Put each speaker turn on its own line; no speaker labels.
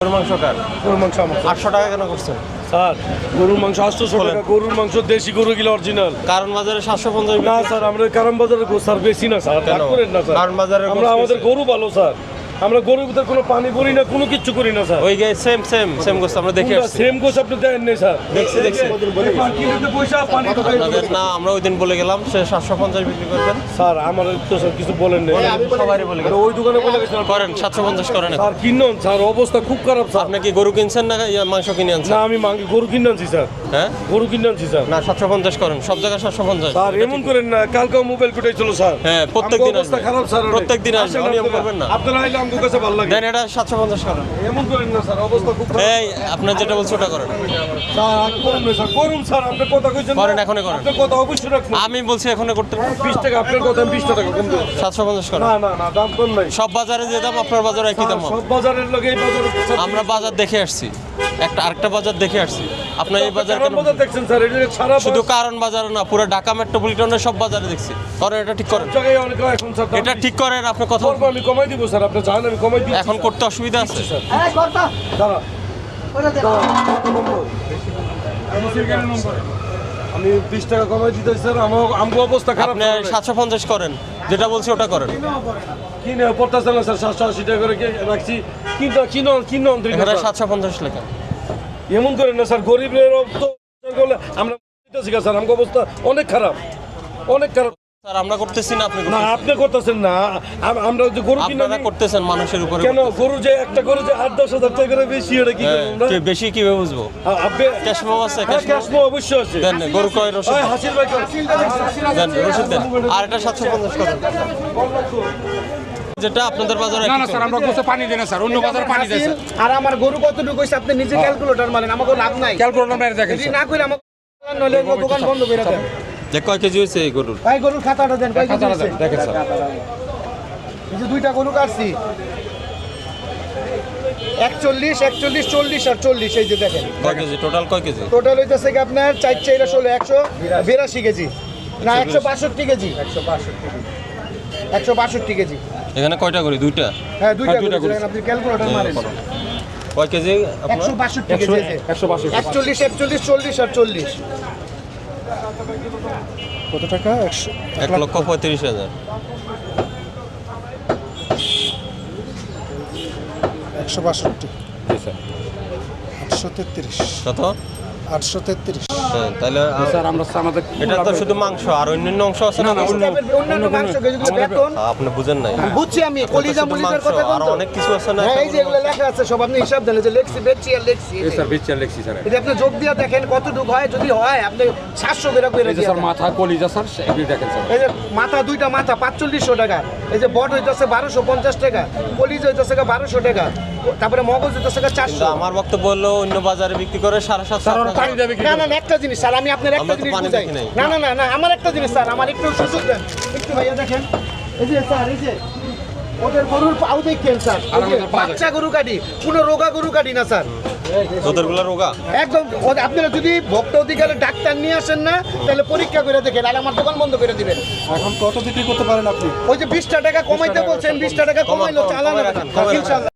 গরুর মাংস কার?
গরুর মাংস আমার
800 টাকা কেন করছেন?
স্যার গরুর মাংস 800 টাকা। গরুর মাংস দেশি গরু গিলা অরিজিনাল।
কারণ বাজারে 750
না স্যার, আমরা কারণ বাজারে স্যার বেশি না স্যার,
কেন?
রাগ করেন না স্যার।
কারণ বাজারে
আমরা আমাদের গরু ভালো স্যার, আমরা গরুর ভিতরে কোনো পানি পড়ি না, কোনো কিচ্ছু করি না স্যার।
ওই গে সেম গোস্ত আমরা দেখে আসছি।
সেম গোছ আপনি দেন নাই স্যার।
দেখছি
পয়সা পানি
আপনাদের না, আমরা ওই দিন বলে গেলাম সে 750 বিক্রি করবেন।
স্যার আমার তো স্যার কিছু বলেন নাই।
সবারই বলে গেলাম।
ওই দোকানে বলে গেছিলাম
করেন 750 করেন এখন।
স্যার কিনুন স্যার, অবস্থা খুব খারাপ স্যার।
আপনি কি গরু কিনছেন না মাংস কিনে আনছেন?
না আমি গরু কিনে আনছি স্যার,
হ্যাঁ
গরু কিনে আনছি স্যার।
না 750 করেন, সব জায়গায় 750।
স্যার এমন করেন না, কালকে মোবাইল কুটাই চলো স্যার।
হ্যাঁ প্রত্যেকদিন
অবস্থা খারাপ স্যার,
প্রত্যেকদিন আসবে, অনিয়ম করবেন না।
আপনারা আইলে আমাদের কাছে ভালো লাগে।
দেন এটা 750 করেন।
এমন করেন না স্যার, অবস্থা খুব খারাপ।
এই আপনার যেটা বলছো ওটা করেন।
স্যার আর করুন না স্যার, করুন স্যার, আপনি কথা কইছেন না?
করেন, এখনই করেন।
আপনার কথা অবশ্যই রাখুন।
আমি বলছি এখনই করতে
20 টাকা আপনার কথা, আমি 20 টাকা কম দেব।
750 করেন।
না না না, দাম কম নাই।
সব বাজারে যে দাম আপনার বাজারে একই দাম হবে।
সব বাজারের লগে এই বাজারে
আমরা বাজার দেখে আসছি, আরেকটা বাজার দেখে আসছি। আপনার এই বাজার কেন?
বাজার দেখছেন স্যার, এটা সারা
শুধু কারণ বাজার না, পুরো ঢাকা মেট্রোপলিটনের সব বাজারে দেখছি। করেন এটা ঠিক করেন,
জায়গায় অনেক এখন স্যার
এটা ঠিক করেন। আপনি কথা
করবো, আমি কমাই দিব স্যার, আপনি জানেন আমি কমাই দিব
এখন করতে অসুবিধা আছে?
দাঁড়া আমি 20 টাকা কমাই দিতে স্যার, আমার অবস্থা খারাপ।
আপনি 750 করেন, যেটা বলছি ওটা করেন।
কিনে পড়তেছে না স্যার, 780 টাকা করে রাখছি, কিন্তু কিনো
এখানে 750 লেখা।
এমন করেন না স্যার, গরিবের তো করলে আমরা দিতেছি স্যার, আমার অবস্থা অনেক খারাপ, অনেক খারাপ।
স্যার আমরা করতেছি না, আপনি
না
করতেছেন।
আপনি করতেছেন না, আমরা যে গরু কিনে
আপনারা করতেছেন মানুষের উপরে।
কেন গরু যে একটা গরু যে 8-10 হাজার টাকা করে বেশি, এটা কি করবো আমরা?
বেশি কিভাবে বুঝবো?
আপনি
ক্যাশ মেমো আছে?
হ্যাঁ, ক্যাশ মেমো অবশ্যই আছে।
দেন গরু কয় রসিদ
ওই হাসিল ভাই
দেন, রসিদ দেন। আর এটা 750 করেন, যেটা আপনাদের বাজারে
না না স্যার, আমরা গোসে পানি দিই না স্যার, অন্য বাজারে পানি দেয় স্যার।
আর আমার গরু কতটুকু হইছে আপনি নিজে ক্যালকুলেটর মারেন, আমাকে লাভ নাই।
ক্যালকুলেটর মেরে দেখেন
যদি
স্যার।
না কইলে আমাকে নইলে দোকান বন্ধ করে দেন।
যে কয় কেজি হয়েছে এই গরুর?
ভাই গরুর খাতাটা দেন, কয় কেজি হইছে?
দেখেন স্যার।
এই যে দুইটা গরু কাটছি 41, 41, 40 আর 40, এই যে দেখেন
কয় কেজি টোটাল? কয় কেজি?
টোটাল হইতেছে কি আপনার 4 4 16 182 কেজি, না 162 কেজি, 162 কেজি।
এখানে কয়টা করি? দুইটা?
হ্যাঁ দুইটা
দুইটা
গরু,
গরু।
আপনি ক্যালকুলেটর মারেন।
কয় কেজি আপনার?
162 কেজি, এই যে
162
41, 41, 40 আর 40।
কত টাকা?
1,35,000।
162,
জি স্যার।
833,
কত?
833।
হ্যাঁ, তাহলে
স্যার আমরা আমাদের
এটা তো শুধু মাংস, আর অন্যান্য অংশ আছে না?
অন্যান্য মাংস যেগুলো বেতন
আপনি বুঝেন নাই।
বুঝছি আমি, কলিজা
শুধু
মলিজার
মাংস,
কথা
আর
বলতো।
অনেক কিছু আছে না?
হ্যাঁ এই যে এগুলো লেখা আছে সব, আপনি হিসাব দেন, এই যে লেখছি বেচছি আর লেখছি।
এই স্যার বিচার লেখছি স্যার।
এটা আপনি যোগ দিয়ে দেখেন কতটুকু হয়, যদি হয় আপনি 700 করে করে
এই যে
দিয়ে
স্যার
দেন।
মাথা কলিজা স্যার, এগুলি দেখেন স্যার।
এই যে মাথা, দুইটা মাথা 4500 টাকা, এই যে বট হইতেছে 1250 টাকা, কলিজা হইতেছে 1200 টাকা, তারপরে মগজ হইতেছে
কিন্তু
400।
আমার বক্তব্য হলো অন্য বাজারে বিক্রি করে 750
স্যার ওরা পানি দেবে কি?
না না না, একটা জিনিস স্যার, আমি আপনার একটা
আমরা তো
জিনিস
পানি
বুঝাই।
দেখি নাই।
না না না না, আমার একটা জিনিস স্যার, আমার একটু সুযোগ দেন, একটু ভাইয়া দেখেন। এই যে স্যার, এই যে ওদের গরুর পাও দেখেন স্যার,
আর
এই যে
আমাদের পা
বাচ্চা গরু কাটি, কোনো রোগা গরু কাটি না স্যার,
ওদেরগুলো রোগা।
একদম। আপনারা যদি ভক্ত অধিকারে ডাক্তার নিয়ে আসেন না, তাহলে পরীক্ষা করে দেখেন, আর আমার দোকান বন্ধ করে দিবেন।
এখন কত বিক্রি করতে পারেন আপনি?
ওই যে 20 টাকা কমাইতে বলছেন, 20 টাকা কমাইলো চালানো
কমায় রাখেন, কমায় রাখেন।
ইনশাআল্লাহ।